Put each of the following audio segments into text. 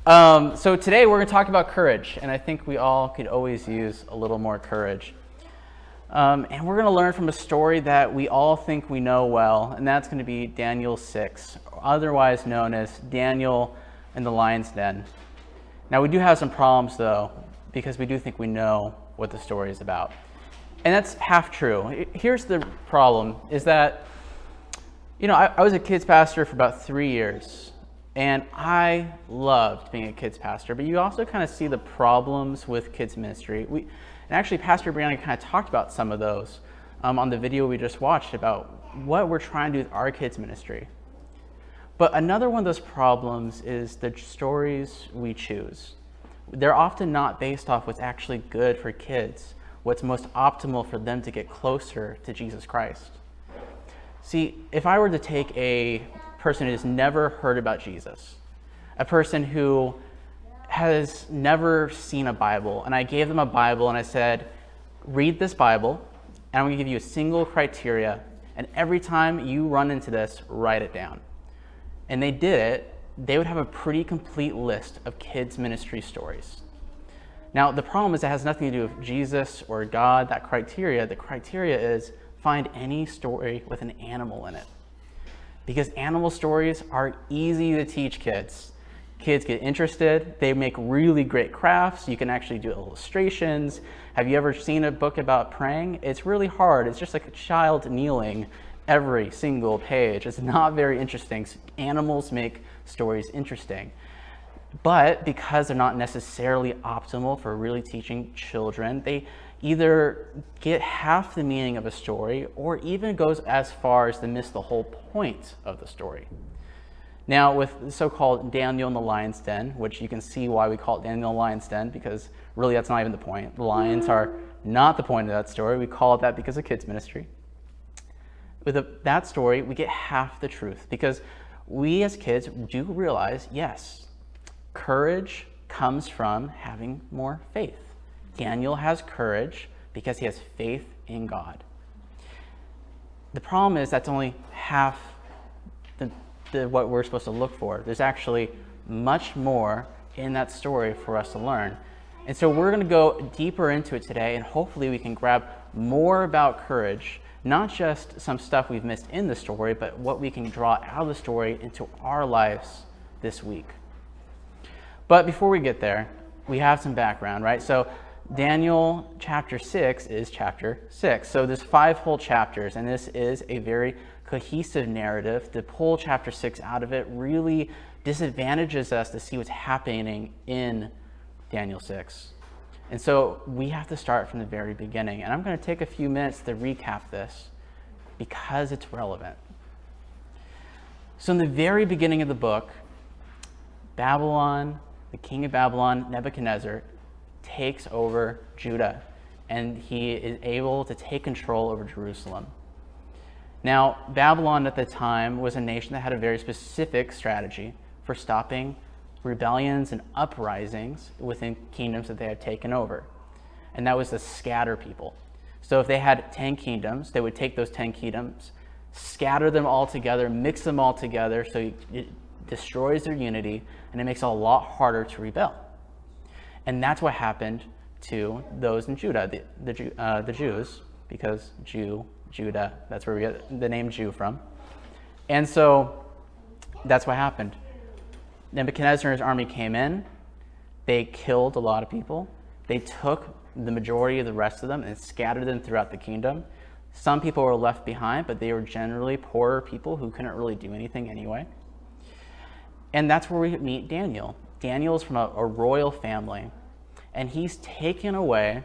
So today we're going to talk about courage, and I think we all could always use a little more courage. And we're going to learn from a story that we all think we know well, and that's going to be Daniel 6, otherwise known as Daniel in the Lion's Den. Now we do have some problems though, because we do think we know what the story is about. And that's half true. Here's the problem, is that, I was a kids pastor for about 3 years. And I loved being a kids pastor, but you also kind of see the problems with kids ministry. And actually, Pastor Brianna kind of talked about some of those on the video we just watched about what we're trying to do with our kids ministry. But another one of those problems is the stories we choose. They're often not based off what's actually good for kids, what's most optimal for them to get closer to Jesus Christ. See, if I were to take a person who has never heard about Jesus, a person who has never seen a Bible, and I gave them a Bible and I said, read this Bible, and I'm going to give you a single criteria, and every time you run into this, write it down. And they did it, they would have a pretty complete list of kids' ministry stories. Now, the problem is it has nothing to do with Jesus or God, that criteria. The criteria is find any story with an animal in it. Because animal stories are easy to teach kids. Kids get interested, they make really great crafts, you can actually do illustrations. Have you ever seen a book about praying? It's really hard, it's just like a child kneeling every single page. It's not very interesting. Animals make stories interesting. But because they're not necessarily optimal for really teaching children, they either get half the meaning of a story or even goes as far as to miss the whole point of the story. Now, with the so-called Daniel in the Lion's Den, which you can see why we call it Daniel in the Lion's Den, because really that's not even the point. The lions are not the point of that story. We call it that because of kids ministry. With that story, we get half the truth, because we as kids do realize, yes, courage comes from having more faith. Daniel has courage because he has faith in God. The problem is that's only half what we're supposed to look for. There's actually much more in that story for us to learn. And so we're going to go deeper into it today, and hopefully we can grab more about courage, not just some stuff we've missed in the story, but what we can draw out of the story into our lives this week. But before we get there, we have some background, right? So Daniel chapter 6 is chapter 6. So there's 5 whole chapters, and this is a very cohesive narrative. To pull chapter 6 out of it really disadvantages us to see what's happening in Daniel 6. And so we have to start from the very beginning. And I'm going to take a few minutes to recap this because it's relevant. So in the very beginning of the book, Babylon, the king of Babylon, Nebuchadnezzar, takes over Judah, and he is able to take control over Jerusalem. Now, Babylon at the time was a nation that had a very specific strategy for stopping rebellions and uprisings within kingdoms that they had taken over, and that was to scatter people. So if they had 10 kingdoms, they would take those 10 kingdoms, scatter them all together, mix them all together, so it destroys their unity, and it makes it a lot harder to rebel. And that's what happened to those in Judah, the Jews, because Judah, that's where we get the name Jew from. And so that's what happened. Nebuchadnezzar and his army came in, they killed a lot of people, they took the majority of the rest of them and scattered them throughout the kingdom. Some people were left behind, but they were generally poorer people who couldn't really do anything anyway. And that's where we meet Daniel. Daniel is from a royal family, and he's taken away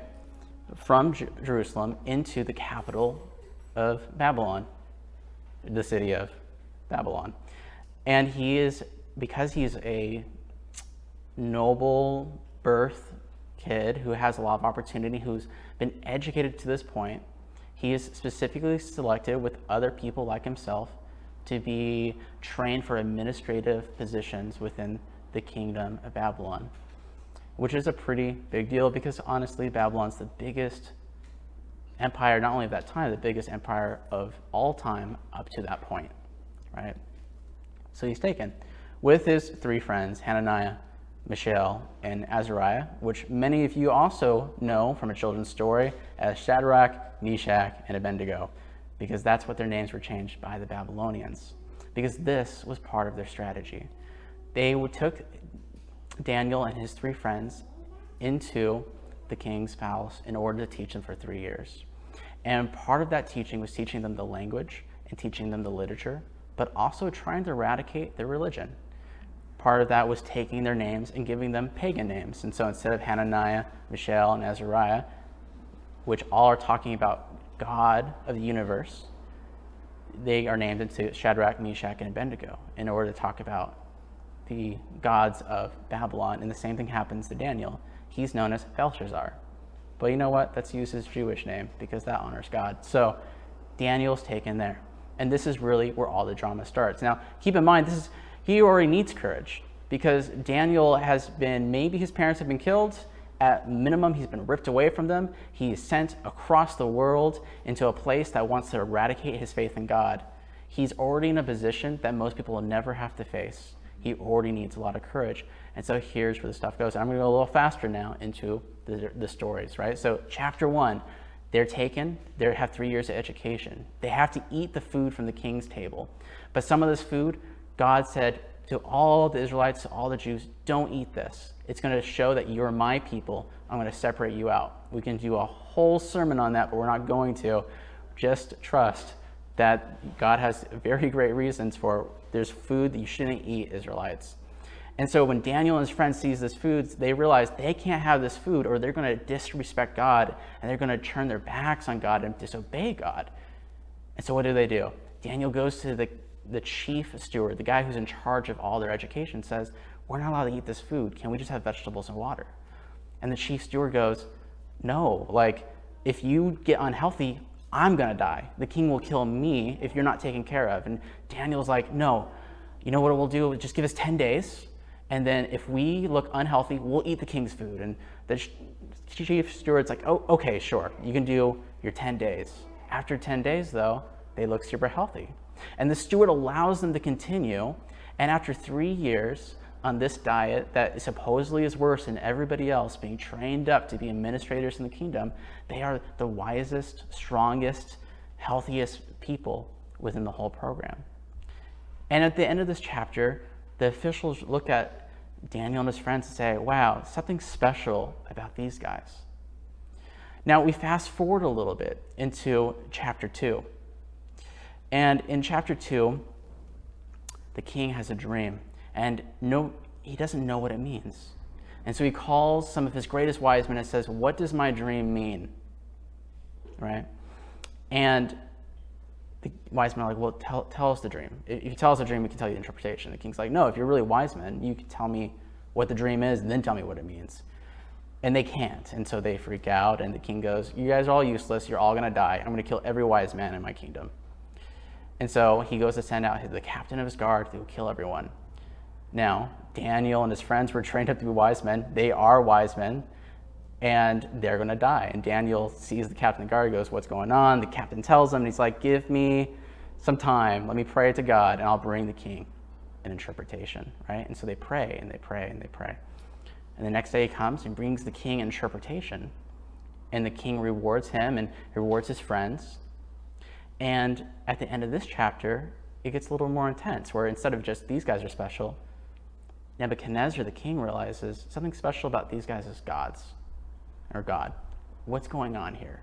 from Jerusalem into the capital of Babylon, the city of Babylon. And because he's a noble birth kid who has a lot of opportunity, who's been educated to this point, he is specifically selected with other people like himself to be trained for administrative positions within the kingdom of Babylon, which is a pretty big deal because honestly, Babylon's the biggest empire, not only of that time, the biggest empire of all time up to that point, right? So he's taken with his 3 friends, Hananiah, Mishael, and Azariah, which many of you also know from a children's story as Shadrach, Meshach, and Abednego, because that's what their names were changed by the Babylonians, because this was part of their strategy. They took Daniel and his 3 friends into the king's palace in order to teach them for 3 years. And part of that teaching was teaching them the language and teaching them the literature, but also trying to eradicate their religion. Part of that was taking their names and giving them pagan names. And so instead of Hananiah, Mishael, and Azariah, which all are talking about God of the universe, they are named into Shadrach, Meshach, and Abednego in order to talk about the gods of Babylon. And the same thing happens to Daniel. He's known as Belshazzar. But you know what? That's used his Jewish name because that honors God. So Daniel's taken there. And this is really where all the drama starts. Now, keep in mind, he already needs courage because Daniel has been, maybe his parents have been killed. At minimum, he's been ripped away from them. He is sent across the world into a place that wants to eradicate his faith in God. He's already in a position that most people will never have to face. He already needs a lot of courage. And so here's where the stuff goes. I'm going to go a little faster now into the stories, right? So chapter 1, they have 3 years of education. They have to eat the food from the king's table. But some of this food, God said to all the Israelites, to all the Jews, don't eat this. It's going to show that you're my people. I'm going to separate you out. We can do a whole sermon on that, but we're not going to. Just trust that God has very great reasons for there's food that you shouldn't eat, Israelites. And so when Daniel and his friends sees this food, they realize they can't have this food or they're going to disrespect God and they're going to turn their backs on God and disobey God. And so what do? Daniel goes to the chief steward, the guy who's in charge of all their education, says, we're not allowed to eat this food. Can we just have vegetables and water? And the chief steward goes, no, if you get unhealthy, I'm going to die. The king will kill me if you're not taken care of. And Daniel's like, no, you know what we'll do? Just give us 10 days. And then if we look unhealthy, we'll eat the king's food. And the chief steward's like, oh, okay, sure. You can do your 10 days. After 10 days, though, they look super healthy. And the steward allows them to continue. And after 3 years on this diet that supposedly is worse than everybody else, being trained up to be administrators in the kingdom, they are the wisest, strongest, healthiest people within the whole program. And at the end of this chapter, the officials look at Daniel and his friends and say, wow, something special about these guys. Now we fast forward a little bit into chapter 2. And in chapter 2, the king has a dream, and he doesn't know what it means. And so he calls some of his greatest wise men and says, what does my dream mean? Right? And the wise men are like, well, tell us the dream. If you tell us the dream, we can tell you the interpretation. The king's like, no, if you're really wise men, you can tell me what the dream is and then tell me what it means. And they can't. And so they freak out, and the king goes, you guys are all useless. You're all going to die. I'm going to kill every wise man in my kingdom. And so he goes to send out the captain of his guard to kill everyone. Now, Daniel and his friends were trained up to be wise men. They are wise men, and they're going to die. And Daniel sees the captain of the guard, goes, what's going on? The captain tells him, and he's like, give me some time. Let me pray to God, and I'll bring the king an interpretation, right? And so they pray, and they pray, and they pray. And the next day he comes and brings the king an interpretation. And the king rewards him and rewards his friends. And at the end of this chapter, it gets a little more intense, where instead of just these guys are special, Nebuchadnezzar, the king, realizes something special about these guys is God. What's going on here?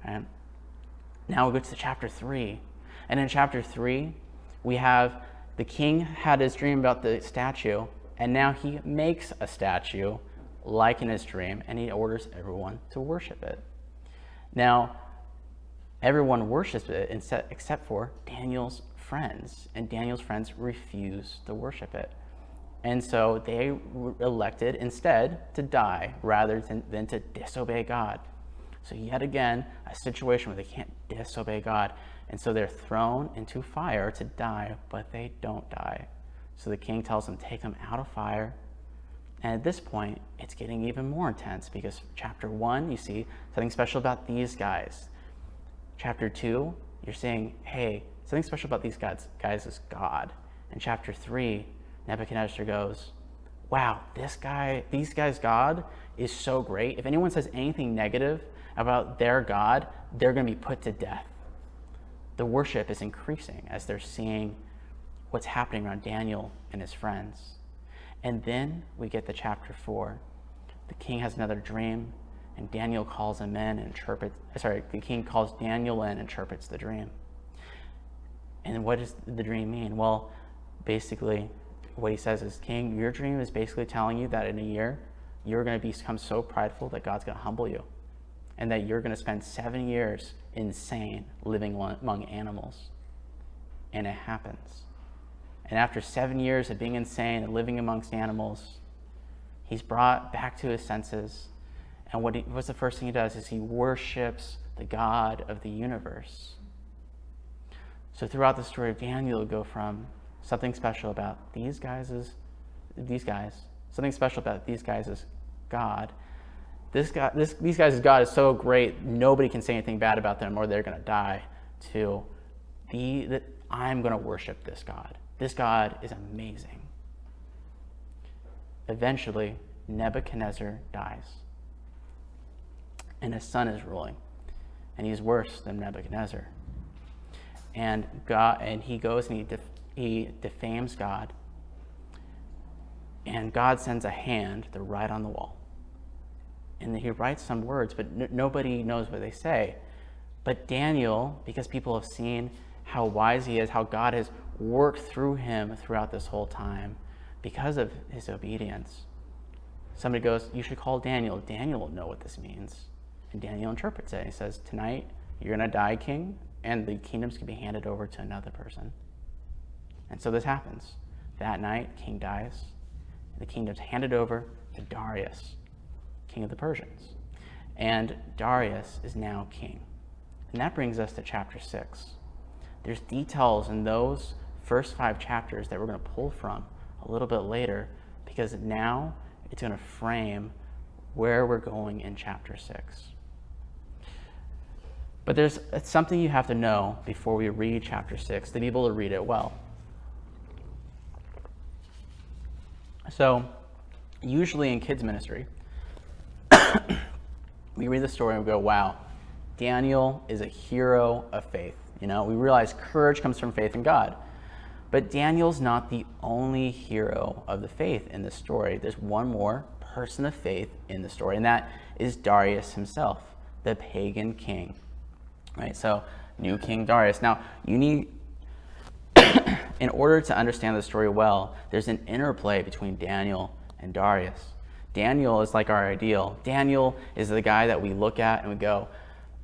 Right? Now we go to chapter 3. And in chapter 3, we have the king had his dream about the statue, and now he makes a statue like in his dream, and he orders everyone to worship it. Now, everyone worships it except for Daniel's friends, and Daniel's friends refuse to worship it. And so they elected instead to die rather than to disobey God. So yet again, a situation where they can't disobey God. And so they're thrown into fire to die, but they don't die. So the king tells them, take them out of fire. And at this point, it's getting even more intense because chapter 1, you see something special about these guys. Chapter 2, you're saying, hey, something special about these guys is God. In chapter 3, Nebuchadnezzar goes, wow, these guys' God is so great. If anyone says anything negative about their God, they're going to be put to death. The worship is increasing as they're seeing what's happening around Daniel and his friends. And then we get to chapter 4. The king has another dream, and Daniel calls him in and the king calls Daniel in and interprets the dream. And what does the dream mean? Well, basically, what he says is, King, your dream is basically telling you that in a year, you're going to become so prideful that God's going to humble you, and that you're going to spend 7 years insane living among animals. And it happens. And after 7 years of being insane and living amongst animals, he's brought back to his senses. And what's the first thing he does is he worships the God of the universe. So throughout the story of Daniel, we go from something special about these guys, something special about these guys is God. These guys' God is so great, nobody can say anything bad about them or they're going to die, to I'm going to worship this God. This God is amazing. Eventually, Nebuchadnezzar dies, and his son is ruling, and he's worse than Nebuchadnezzar. And he goes and he defames God, and God sends a hand to write on the wall. And he writes some words, but nobody knows what they say. But Daniel, because people have seen how wise he is, how God has worked through him throughout this whole time, because of his obedience, somebody goes, you should call Daniel. Daniel will know what this means. And Daniel interprets it. He says, tonight, you're going to die, king, and the kingdom's going to be handed over to another person. And so this happens. That night, king dies, and the kingdom's handed over to Darius, king of the Persians. And Darius is now king. And that brings us to chapter 6. There's details in those first 5 chapters that we're going to pull from a little bit later, because now it's going to frame where we're going in chapter 6. But it's something you have to know before we read chapter 6 to be able to read it well. So, usually in kids ministry, we read the story and we go, wow, Daniel is a hero of faith. We realize courage comes from faith in God. But Daniel's not the only hero of the faith in this story. There's one more person of faith in the story, and that is Darius himself, the pagan king. Right? So, new King Darius. Now, you need, in order to understand the story well, there's an interplay between Daniel and Darius. Daniel is like our ideal. Daniel is the guy that we look at and we go,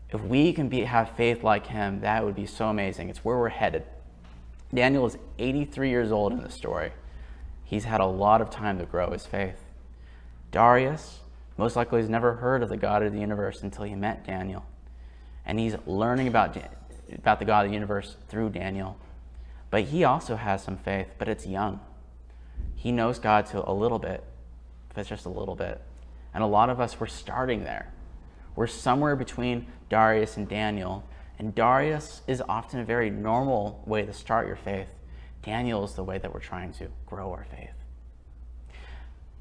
if we can have faith like him, that would be so amazing. It's where we're headed. Daniel is 83 years old in the story. He's had a lot of time to grow his faith. Darius, most likely, has never heard of the God of the universe until he met Daniel. And he's learning about the God of the universe through Daniel. But he also has some faith, but it's young. He knows God to a little bit, but it's just a little bit. And a lot of us, we're starting there. We're somewhere between Darius and Daniel. And Darius is often a very normal way to start your faith. Daniel is the way that we're trying to grow our faith.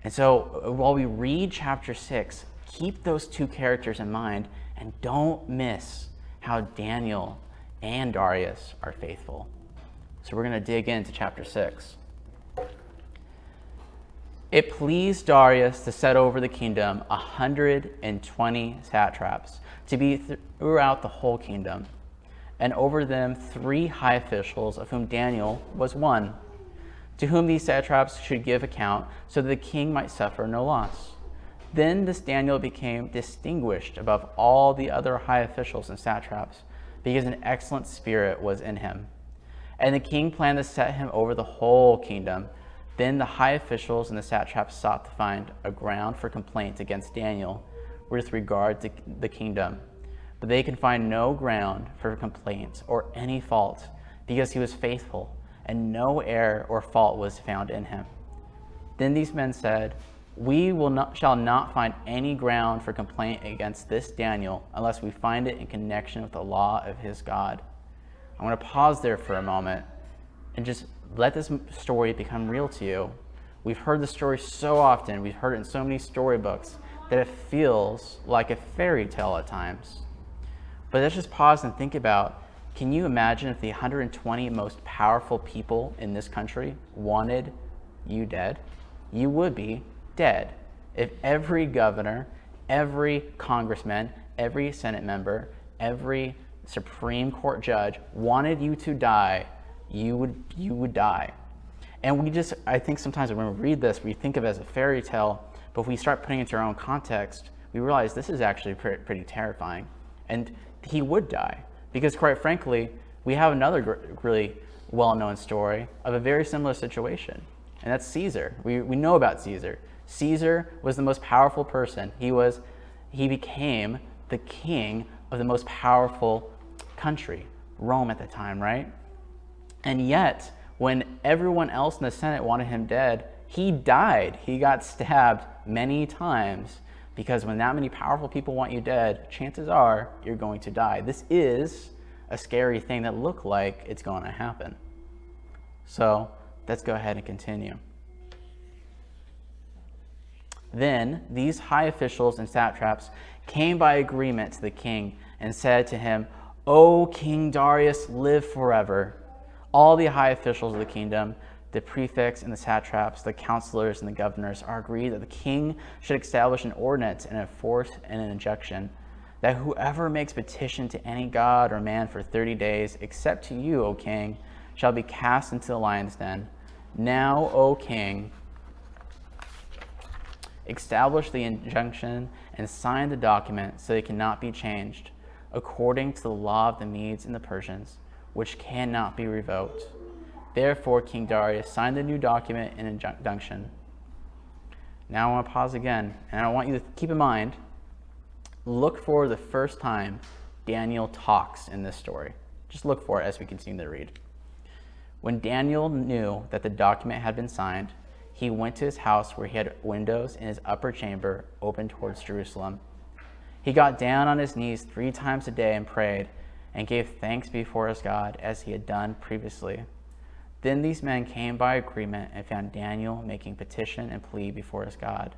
And so while we read chapter 6, keep those two characters in mind and don't miss how Daniel and Darius are faithful. So we're going to dig into chapter 6. It pleased Darius to set over the kingdom 120 satraps to be throughout the whole kingdom, and over them 3 high officials, of whom Daniel was one, to whom these satraps should give account, so that the king might suffer no loss. Then this Daniel became distinguished above all the other high officials and satraps, because an excellent spirit was in him. And the king planned to set him over the whole kingdom. Then the high officials and the satraps sought to find a ground for complaint against Daniel with regard to the kingdom. But they could find no ground for complaint or any fault, because he was faithful, and no error or fault was found in him. Then these men said, "We shall not find any ground for complaint against this Daniel unless we find it in connection with the law of his God." I'm going to pause there for a moment and just let this story become real to you. We've heard the story so often, we've heard it in so many storybooks, that it feels like a fairy tale at times. But let's just pause and think about, can you imagine if the 120 most powerful people in this country wanted you dead? You would be dead. If every governor, every congressman, every Senate member, every Supreme Court judge wanted you to die, you would die. And I think sometimes when we read this, we think of it as a fairy tale, but if we start putting it into our own context, we realize this is actually pretty terrifying. And he would die, because quite frankly, we have another really well-known story of a very similar situation, and that's Caesar. We know about Caesar. Caesar was the most powerful person. He became the king of the most powerful country, Rome at the time, right? And yet, when everyone else in the Senate wanted him dead, he died. He got stabbed many times, because when that many powerful people want you dead, chances are you're going to die. This is a scary thing that looks like it's going to happen. So let's go ahead and continue. Then these high officials and satraps came by agreement to the king and said to him, "O King Darius, live forever." All the high officials of the kingdom, the prefects and the satraps, the counselors and the governors, are agreed that the king should establish an ordinance and enforce an injunction, that whoever makes petition to any god or man for 30 days, except to you, O king, shall be cast into the lion's den. Now, O king, establish the injunction and sign the document so it cannot be changed, according to the law of the Medes and the Persians, which cannot be revoked. Therefore, King Darius signed the new document and injunction. Now I want to pause again, and I want you to keep in mind, look for the first time Daniel talks in this story. Just look for it as we continue to read. When Daniel knew that the document had been signed, he went to his house where he had windows in his upper chamber open towards Jerusalem. He got down on his knees 3 times a day and prayed and gave thanks before his God as he had done previously. Then these men came by agreement and found Daniel making petition and plea before his God.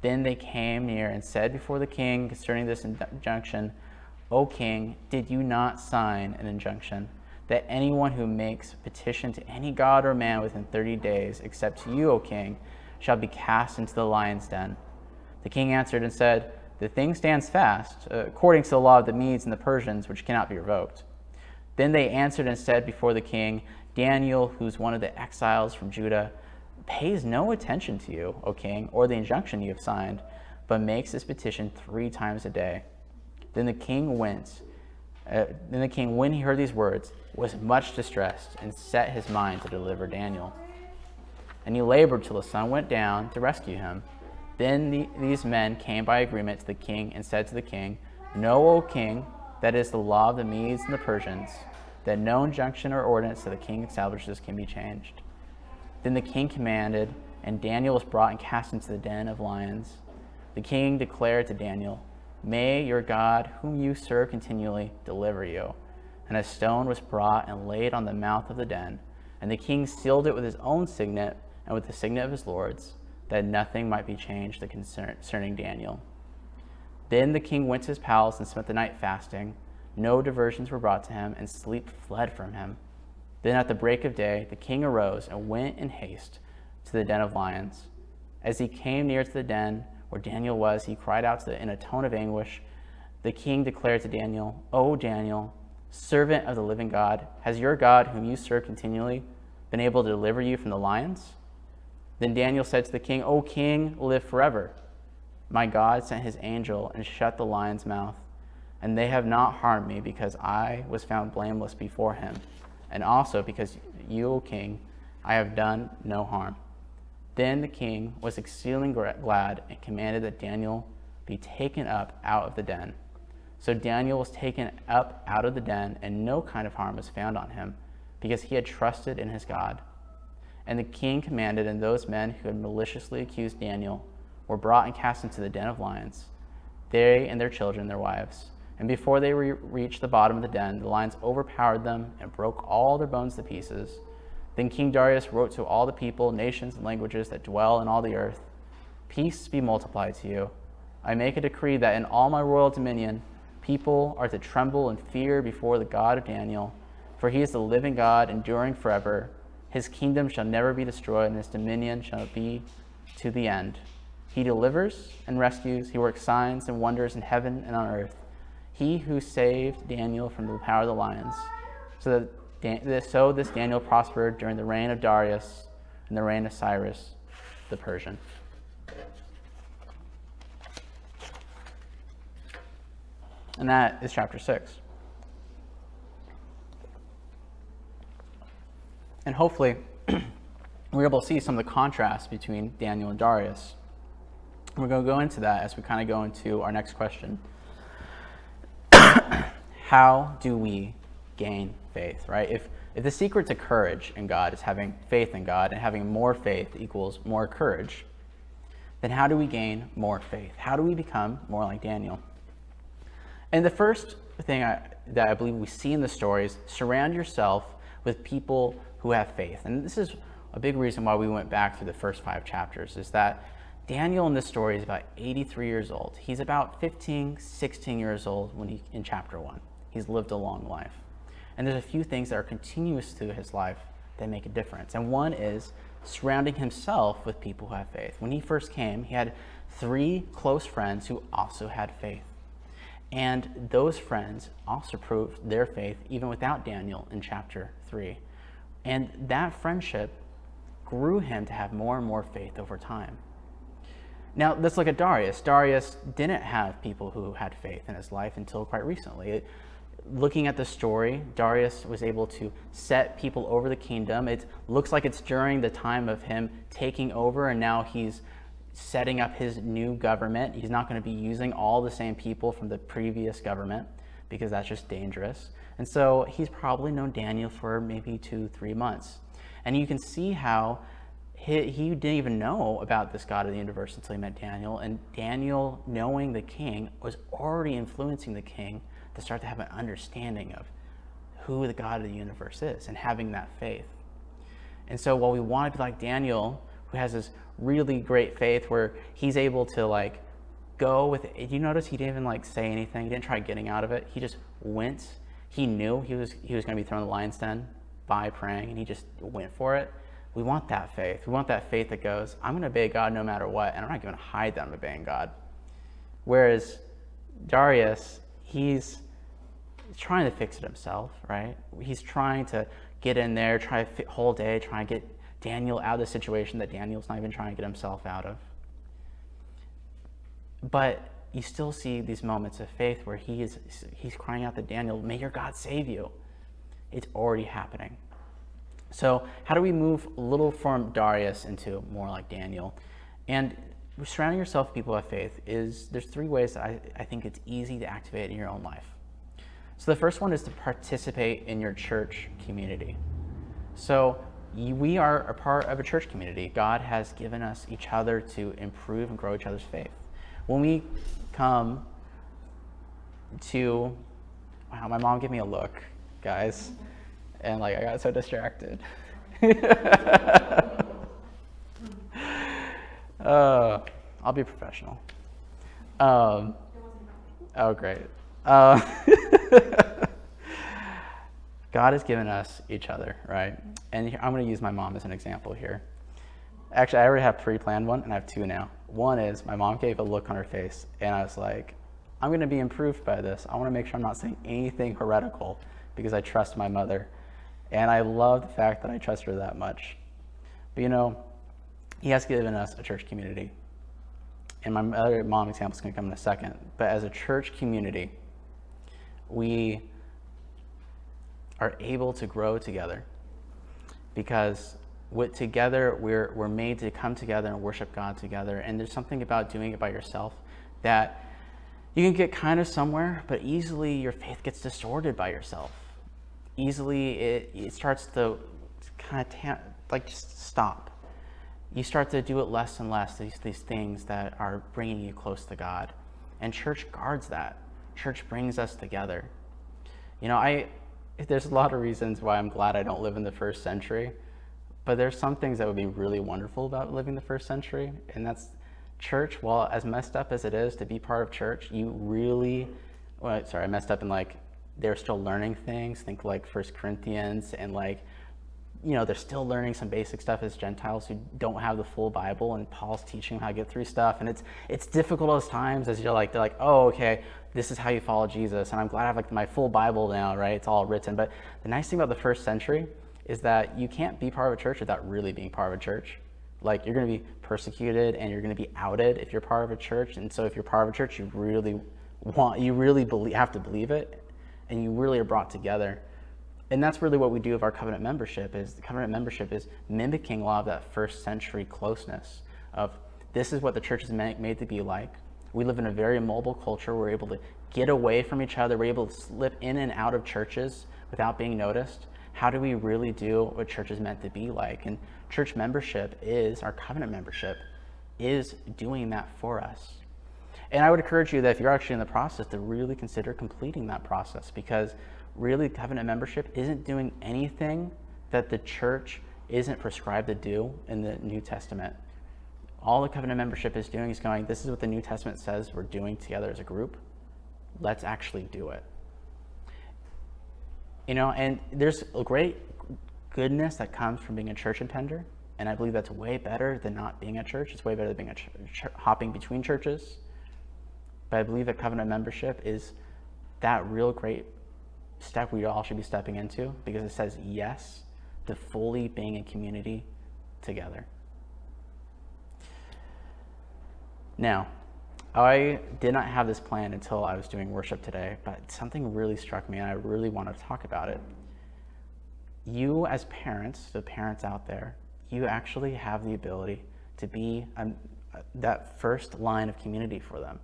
Then they came near and said before the king concerning this injunction, "O king, did you not sign an injunction that anyone who makes petition to any god or man within 30 days, except to you, O king, shall be cast into the lion's den?" The king answered and said, "The thing stands fast, according to the law of the Medes and the Persians, which cannot be revoked." Then they answered and said before the king, "Daniel, who's one of the exiles from Judah, pays no attention to you, O king, or the injunction you have signed, but makes this petition 3 times a day." Then the king, when he heard these words, was much distressed and set his mind to deliver Daniel. And he labored till the sun went down to rescue him. Then these men came by agreement to the king and said to the king, "Know, O king, that is the law of the Medes and the Persians, that no injunction or ordinance that the king establishes can be changed." Then the king commanded, and Daniel was brought and cast into the den of lions. The king declared to Daniel, "May your God, whom you serve continually, deliver you." And a stone was brought and laid on the mouth of the den, and the king sealed it with his own signet and with the signet of his lords, that nothing might be changed concerning Daniel. Then the king went to his palace and spent the night fasting. No diversions were brought to him, and sleep fled from him. Then at the break of day, the king arose and went in haste to the den of lions. As he came near to the den where Daniel was, he cried out in a tone of anguish. The king declared to Daniel, "O Daniel, servant of the living God, has your God, whom you serve continually, been able to deliver you from the lions?" Then Daniel said to the king, "O king, live forever. My God sent his angel and shut the lion's mouth, and they have not harmed me, because I was found blameless before him, and also because you, O king, I have done no harm." Then the king was exceedingly glad and commanded that Daniel be taken up out of the den. So Daniel was taken up out of the den, and no kind of harm was found on him, because he had trusted in his God. And the king commanded, and those men who had maliciously accused Daniel were brought and cast into the den of lions, they and their children and their wives. And before they reached the bottom of the den, the lions overpowered them and broke all their bones to pieces. Then King Darius wrote to all the people, nations, and languages that dwell in all the earth, "Peace be multiplied to you. I make a decree that in all my royal dominion, people are to tremble and fear before the God of Daniel, for he is the living God, enduring forever. His kingdom shall never be destroyed, and his dominion shall be to the end. He delivers and rescues. He works signs and wonders in heaven and on earth. He who saved Daniel from the power of the lions. So this Daniel prospered during the reign of Darius and the reign of Cyrus the Persian." And that is chapter 6. And hopefully, we're able to see some of the contrasts between Daniel and Darius. We're going to go into that as we kind of go into our next question. How do we gain faith, right? If the secret to courage in God is having faith in God, and having more faith equals more courage, then how do we gain more faith? How do we become more like Daniel? And the first thing that I believe we see in the story is surround yourself with people who have faith. And this is a big reason why we went back through the first 5 chapters, is that Daniel in this story is about 83 years old. He's about 15, 16 years old in chapter 1. He's lived a long life. And there's a few things that are continuous to his life that make a difference. And one is surrounding himself with people who have faith. When he first came, he had 3 close friends who also had faith. And those friends also proved their faith even without Daniel in chapter 3. And that friendship grew him to have more and more faith over time. Now, let's look at Darius. Darius didn't have people who had faith in his life until quite recently. Looking at the story, Darius was able to set people over the kingdom. It looks like it's during the time of him taking over, and now he's setting up his new government. He's not going to be using all the same people from the previous government because that's just dangerous. And so he's probably known Daniel for maybe 2-3 months. And you can see how he didn't even know about this God of the universe until he met Daniel. And Daniel, knowing the king, was already influencing the king to start to have an understanding of who the God of the universe is and having that faith. And so while we want to be like Daniel, who has this really great faith where he's able to go with it. You notice he didn't even say anything. He didn't try getting out of it. He just went. He knew he was going to be thrown in the lion's den by praying, and he just went for it. We want that faith. We want that faith that goes, I'm going to obey God no matter what, and I'm not going to hide that I'm obeying God. Whereas Darius, he's trying to fix it himself, right? He's trying to get in there, try a whole day, try and get Daniel out of the situation that Daniel's not even trying to get himself out of. But you still see these moments of faith where he's crying out to Daniel, may your God save you. It's already happening. So how do we move a little from Darius into more like Daniel? And surrounding yourself with people of faith there's 3 ways that I think it's easy to activate in your own life. So the first one is to participate in your church community. So we are a part of a church community. God has given us each other to improve and grow each other's faith. When we come to, wow, my mom gave me a look, guys, and I got so distracted. I'll be professional. Oh, great. God has given us each other, right? And I'm going to use my mom as an example here. Actually, I already have a pre-planned one, and I have 2 now. One is my mom gave a look on her face, and I was like, I'm going to be improved by this. I want to make sure I'm not saying anything heretical because I trust my mother. And I love the fact that I trust her that much. But he has given us a church community. And my other mom example is going to come in a second. But as a church community, we are able to grow together because together we're made to come together and worship God together. And there's something about doing it by yourself that you can get kind of somewhere, but easily your faith gets distorted by yourself. Easily it starts to kind of just stop. You start to do it less and less, these things that are bringing you close to God. And church guards that. Church brings us together. There's a lot of reasons why I'm glad I don't live in the first century. But there's some things that would be really wonderful about living the first century, and that's church. While as messed up as it is to be part of church, I messed up in like they're still learning things. Think like First Corinthians, and like, they're still learning some basic stuff as Gentiles who don't have the full Bible, and Paul's teaching them how to get through stuff. And it's difficult at times as they're like, oh, okay, this is how you follow Jesus. And I'm glad I have like my full Bible now, right? It's all written. But the nice thing about the first century is that you can't be part of a church without really being part of a church. Like, you're going to be persecuted and you're going to be outed if you're part of a church. And so if you're part of a church, you really have to believe it, and you really are brought together. And that's really what we do with our covenant membership. Is the covenant membership is mimicking a lot of that first century closeness of, this is what the church is made to be like. We live in a very mobile culture. We're able to get away from each other. We're able to slip in and out of churches without being noticed. How do we really do what church is meant to be like? And church membership our covenant membership is doing that for us. And I would encourage you that if you're actually in the process, to really consider completing that process, because really covenant membership isn't doing anything that the church isn't prescribed to do in the New Testament. All the covenant membership is doing is going, this is what the New Testament says we're doing together as a group. Let's actually do it. And there's a great goodness that comes from being a church attender, and I believe that's way better than not being at church. It's way better than being hopping between churches. But I believe that covenant membership is that real great step we all should be stepping into, because it says yes to fully being a community together. Now, I did not have this planned until I was doing worship today, but something really struck me and I really wanted to talk about it. You as parents, the parents out there, you actually have the ability to be that first line of community for them.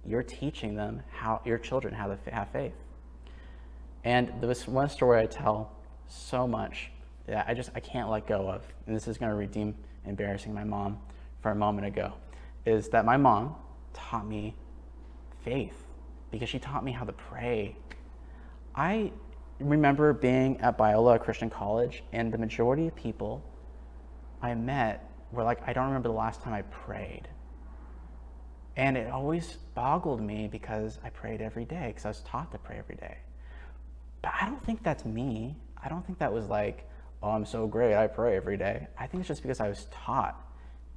You're teaching them your children how to have faith. And there was one story I tell so much that I can't let go of, and this is going to redeem embarrassing my mom for a moment ago, is that my mom taught me faith because she taught me how to pray. I remember being at Biola Christian College, and the majority of people I met were like, I don't remember the last time I prayed. And it always boggled me because I prayed every day, because I was taught to pray every day. But I don't think that's me. I don't think that was like, oh, I'm so great, I pray every day. I think it's just because I was taught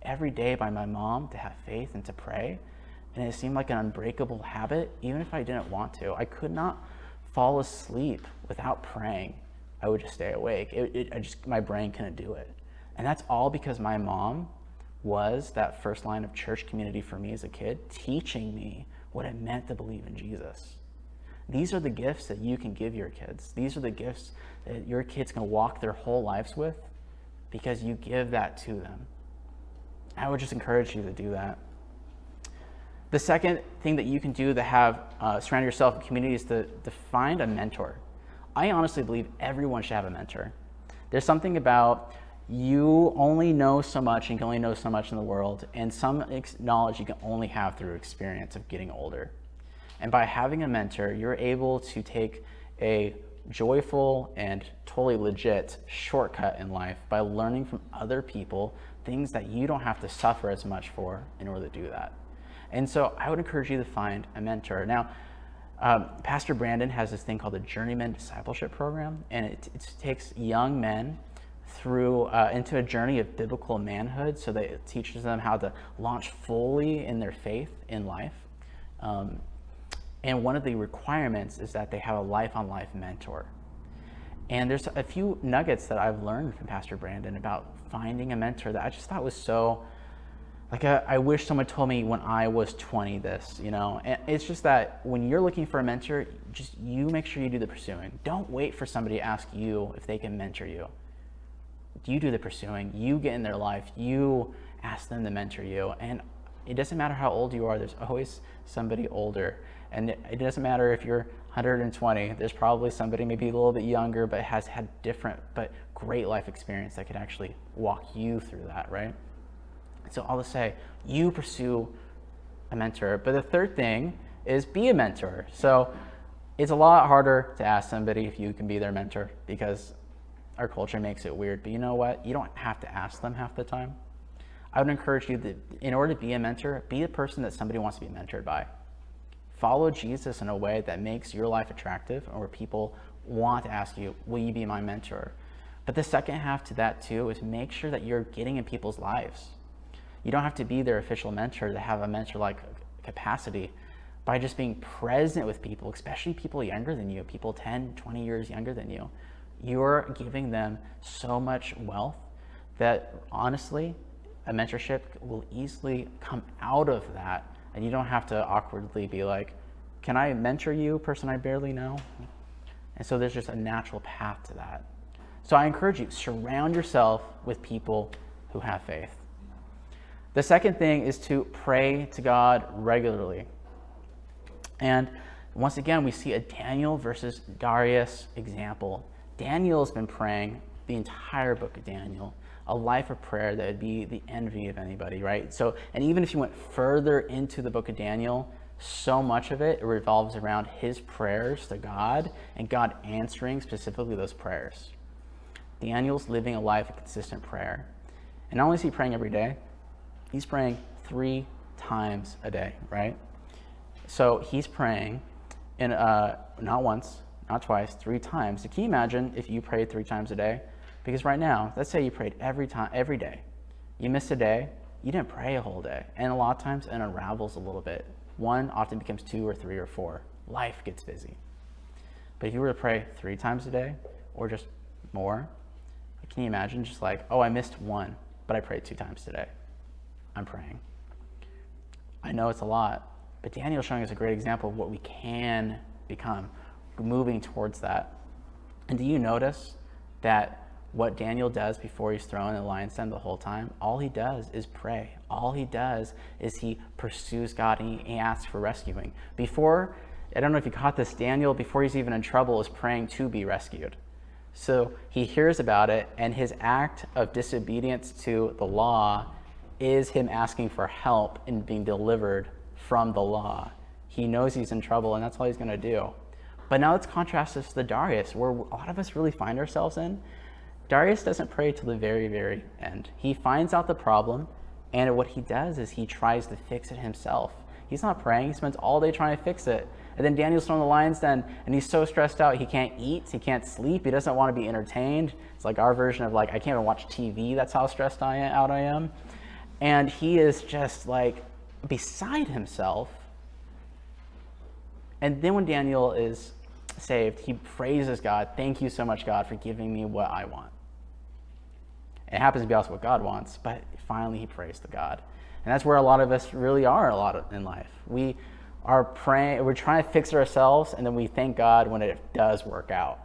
every day by my mom to have faith and to pray. And it seemed like an unbreakable habit, even if I didn't want to. I could not fall asleep without praying. I would just stay awake. My brain couldn't do it. And that's all because my mom was that first line of church community for me as a kid, teaching me what it meant to believe in Jesus. These are the gifts that you can give your kids. These are the gifts that your kids can walk their whole lives with, because you give that to them. I would just encourage you to do that. The second thing that you can do to have surround yourself with community is to find a mentor. I honestly believe everyone should have a mentor. There's something about you only know so much and can only know so much in the world, and some knowledge you can only have through experience of getting older. And by having a mentor, you're able to take a joyful and totally legit shortcut in life by learning from other people things that you don't have to suffer as much for in order to do that. And so I would encourage you to find a mentor. Now, Pastor Brandon has this thing called the Journeyman Discipleship Program, and it takes young men through into a journey of biblical manhood, so that it teaches them how to launch fully in their faith in life. And one of the requirements is that they have a life-on-life mentor. And there's a few nuggets that I've learned from Pastor Brandon about finding a mentor that I just thought was so, I wish someone told me when I was 20 this, And it's just that when you're looking for a mentor, just you make sure you do the pursuing. Don't wait for somebody to ask you if they can mentor you. You do the pursuing, you get in their life, you ask them to mentor you. And it doesn't matter how old you are, there's always somebody older. And it doesn't matter if you're 120, there's probably somebody maybe a little bit younger, but has had different, but great life experience that could actually walk you through that, right? So I'll just say, you pursue a mentor. But the third thing is be a mentor. So it's a lot harder to ask somebody if you can be their mentor, because Our culture makes it weird, but you know what? You don't have to ask them half the time. I would encourage you that in order to be a mentor, be a person that somebody wants to be mentored by. Follow Jesus in a way that makes your life attractive and where people want to ask you, will you be my mentor? But the second half to that too is make sure that you're getting in people's lives. You don't have to be their official mentor to have a mentor-like capacity. By just being present with people, especially people younger than you, people 10, 20 years younger than you, you're giving them so much wealth that honestly, a mentorship will easily come out of that, and you don't have to awkwardly be like, can I mentor you, person I barely know? And so there's just a natural path to that. So I encourage you, surround yourself with people who have faith. The second thing is to pray to God regularly. And once again, we see a Daniel versus Darius example. Daniel's been praying the entire book of Daniel, a life of prayer that would be the envy of anybody, right? So, and even if you went further into the book of Daniel, so much of it revolves around his prayers to God and God answering specifically those prayers. Daniel's living a life of consistent prayer. And not only is he praying every day, he's praying 3 times a day, right? So he's praying in not once, not twice, 3 times. So can you imagine if you prayed 3 times a day? Because right now, let's say you prayed every day. You missed a day, you didn't pray a whole day. And a lot of times it unravels a little bit. 1 often becomes 2 or 3 or 4. Life gets busy. But if you were to pray 3 times a day or just more, can you imagine just like, oh, I missed 1, but I prayed 2 times today. I'm praying. I know it's a lot, but Daniel's showing us a great example of what we can become, moving towards that. And do you notice that what Daniel does before he's thrown in the lion's den the whole time, all he does is pray. All he does is he pursues God and he asks for rescuing. Before, I don't know if you caught this, Daniel, before he's even in trouble, is praying to be rescued. So he hears about it, and his act of disobedience to the law is him asking for help in being delivered from the law. He knows he's in trouble, and that's all he's going to do. But now let's contrast this to Darius, where a lot of us really find ourselves in. Darius doesn't pray till the very, very end. He finds out the problem, and what he does is he tries to fix it himself. He's not praying. He spends all day trying to fix it. And then Daniel's thrown in the lion's den, and he's so stressed out, he can't eat, he can't sleep, he doesn't want to be entertained. It's like our version of like, I can't even watch TV, that's how stressed out I am. And he is just like beside himself. And then when Daniel is saved, he praises God. Thank you so much, God, for giving me what I want. It happens to be also what God wants, but finally he prays to God. And that's where a lot of us really are in life. We are praying, we're trying to fix it ourselves, and then we thank God when it does work out.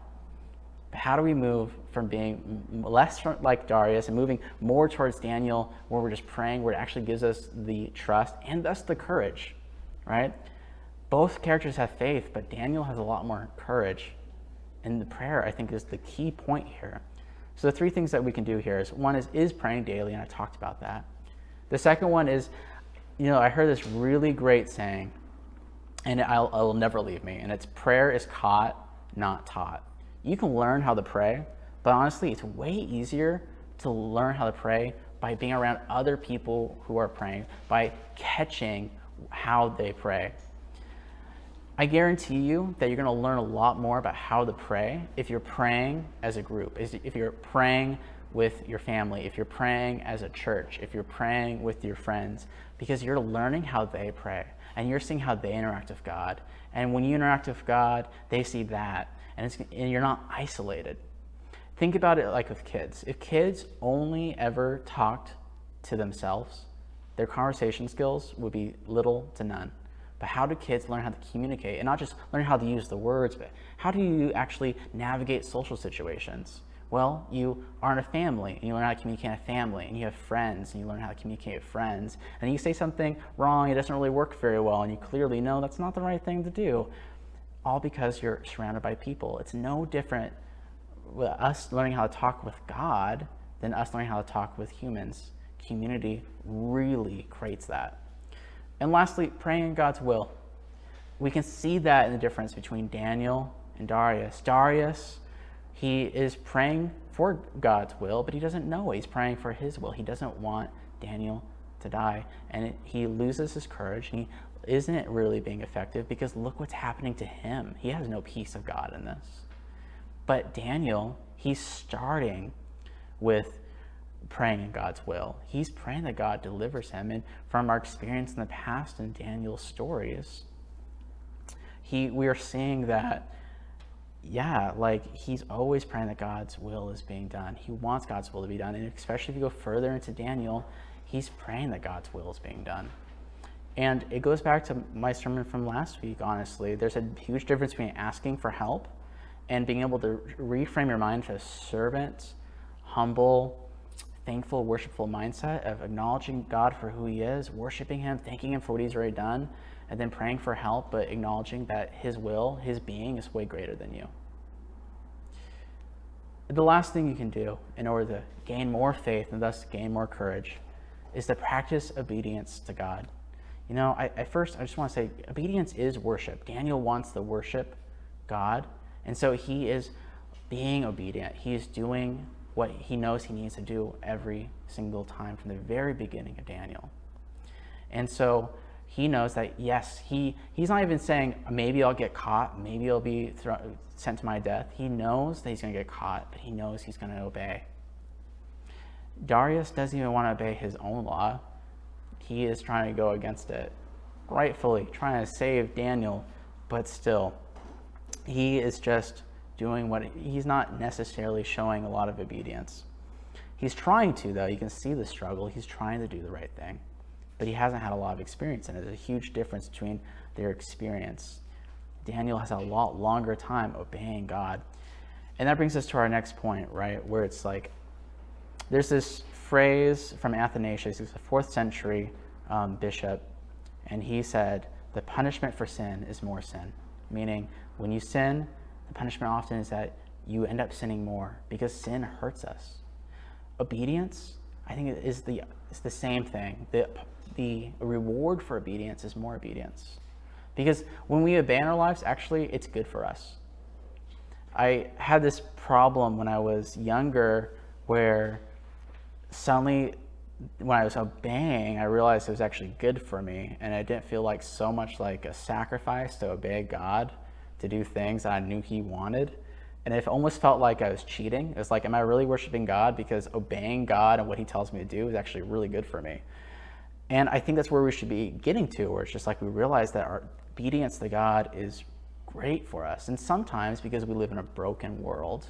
But how do we move from being less like Darius and moving more towards Daniel, where we're just praying, where it actually gives us the trust and thus the courage, right? Both characters have faith, but Daniel has a lot more courage. And the prayer, I think, is the key point here. So the 3 things that we can do here is, one is praying daily, and I talked about that. The second one is, I heard this really great saying, and it'll never leave me, and it's prayer is caught, not taught. You can learn how to pray, but honestly, it's way easier to learn how to pray by being around other people who are praying, by catching how they pray. I guarantee you that you're going to learn a lot more about how to pray if you're praying as a group, if you're praying with your family, if you're praying as a church, if you're praying with your friends, because you're learning how they pray and you're seeing how they interact with God. And when you interact with God, they see that, and you're not isolated. Think about it like with kids. If kids only ever talked to themselves, their conversation skills would be little to none. But how do kids learn how to communicate? And not just learn how to use the words, but how do you actually navigate social situations? Well, you are in a family, and you learn how to communicate in a family, and you have friends, and you learn how to communicate with friends. And you say something wrong, it doesn't really work very well, and you clearly know that's not the right thing to do, all because you're surrounded by people. It's no different with us learning how to talk with God than us learning how to talk with humans. Community really creates that. And lastly, praying in God's will. We can see that in the difference between Daniel and Darius. Darius, he is praying for God's will, but he doesn't know it. He's praying for his will. He doesn't want Daniel to die. And he loses his courage, and he isn't really being effective because look what's happening to him. He has no peace of God in this. But Daniel, he's starting with praying in God's will. He's praying that God delivers him. And from our experience in the past in Daniel's stories, we are seeing that, he's always praying that God's will is being done. He wants God's will to be done. And especially if you go further into Daniel, he's praying that God's will is being done. And it goes back to my sermon from last week, honestly. There's a huge difference between asking for help and being able to reframe your mind to a servant, humble, thankful, worshipful mindset of acknowledging God for who he is, worshiping him, thanking him for what he's already done, and then praying for help, but acknowledging that his will, his being is way greater than you. The last thing you can do in order to gain more faith and thus gain more courage is to practice obedience to God. At first, I just want to say obedience is worship. Daniel wants to worship God, and so he is being obedient. He is doing what he knows he needs to do every single time from the very beginning of Daniel. And so he knows that, yes, he's not even saying, maybe I'll get caught, maybe I'll be sent to my death. He knows that he's going to get caught, but he knows he's going to obey. Darius doesn't even want to obey his own law. He is trying to go against it, rightfully, trying to save Daniel, but still, he is just doing he's not necessarily showing a lot of obedience. He's trying to, though. You can see the struggle. He's trying to do the right thing, but he hasn't had a lot of experience in it. There's a huge difference between their experience. Daniel has a lot longer time obeying God. And that brings us to our next point, right, where it's like, there's this phrase from Athanasius, who's a 4th century bishop, and he said, the punishment for sin is more sin. Meaning, when you sin, the punishment often is that you end up sinning more because sin hurts us. Obedience, I think, is the same thing. The reward for obedience is more obedience. Because when we obey in our lives, actually, it's good for us. I had this problem when I was younger where suddenly when I was obeying, I realized it was actually good for me, and I didn't feel like so much like a sacrifice to obey God, to do things that I knew he wanted. And it almost felt like I was cheating. It was like, am I really worshiping God because obeying God and what he tells me to do is actually really good for me? And I think that's where we should be getting to, where it's just like we realize that our obedience to God is great for us. And sometimes, because we live in a broken world,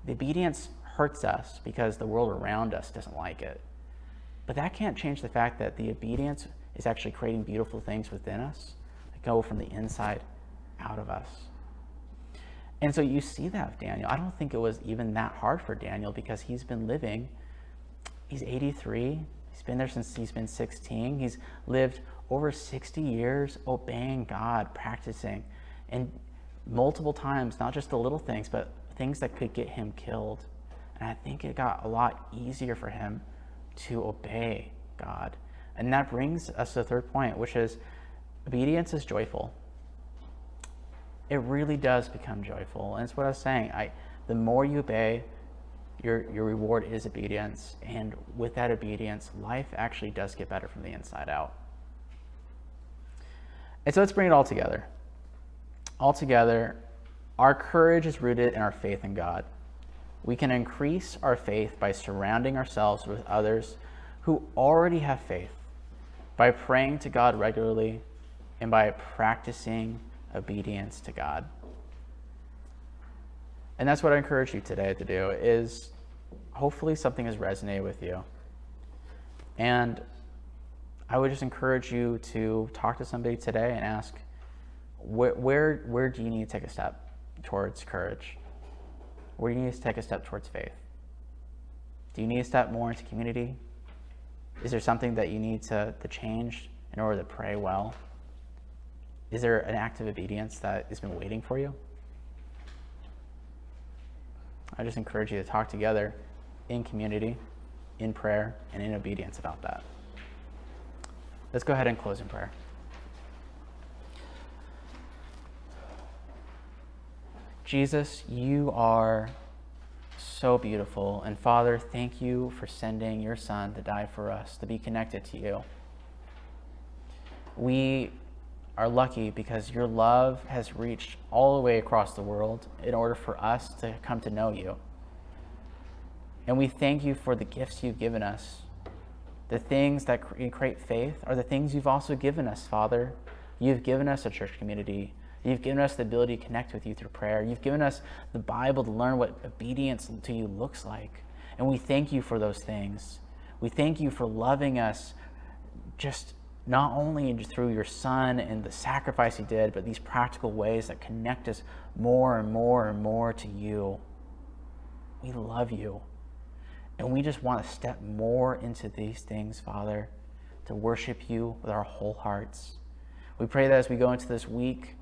the obedience hurts us because the world around us doesn't like it. But that can't change the fact that the obedience is actually creating beautiful things within us that go from the inside out of us. And so you see that with Daniel. I don't think it was even that hard for Daniel because he's 83. He's been there since he's been 16. He's lived over 60 years obeying God, practicing, and multiple times, not just the little things, but things that could get him killed. And I think it got a lot easier for him to obey God. And that brings us to the third point, which is obedience is joyful. It really does become joyful. And it's what I was saying. The more you obey, your reward is obedience. And with that obedience, life actually does get better from the inside out. And so let's bring it all together. Altogether, our courage is rooted in our faith in God. We can increase our faith by surrounding ourselves with others who already have faith, by praying to God regularly, and by practicing obedience to God. And that's what I encourage you today to do, is hopefully something has resonated with you. And I would just encourage you to talk to somebody today and ask, where do you need to take a step towards courage? Where do you need to take a step towards faith? Do you need to step more into community? Is there something that you need to change in order to pray well? Is there an act of obedience that has been waiting for you? I just encourage you to talk together in community, in prayer, and in obedience about that. Let's go ahead and close in prayer. Jesus, you are so so beautiful. And Father, thank you for sending your Son to die for us, to be connected to you. We are lucky because your love has reached all the way across the world in order for us to come to know you. And we thank you for the gifts you've given us. The things that create faith are the things you've also given us, Father. You've given us a church community. You've given us the ability to connect with you through prayer. You've given us the Bible to learn what obedience to you looks like. And we thank you for those things. We thank you for loving us just not only through your Son and the sacrifice he did, but these practical ways that connect us more and more and more to you. We love you. And we just want to step more into these things, Father, to worship you with our whole hearts. We pray that as we go into this week,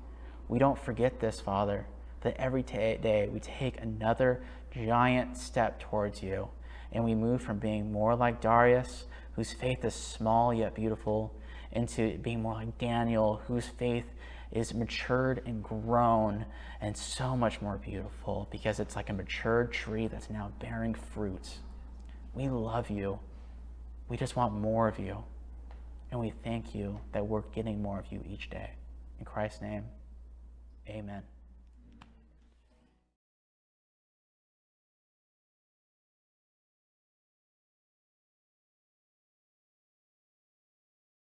we don't forget this, Father, that every day we take another giant step towards you, and we move from being more like Darius, whose faith is small yet beautiful, into being more like Daniel, whose faith is matured and grown and so much more beautiful because it's like a matured tree that's now bearing fruit. We love you. We just want more of you. And we thank you that we're getting more of you each day. In Christ's name, amen.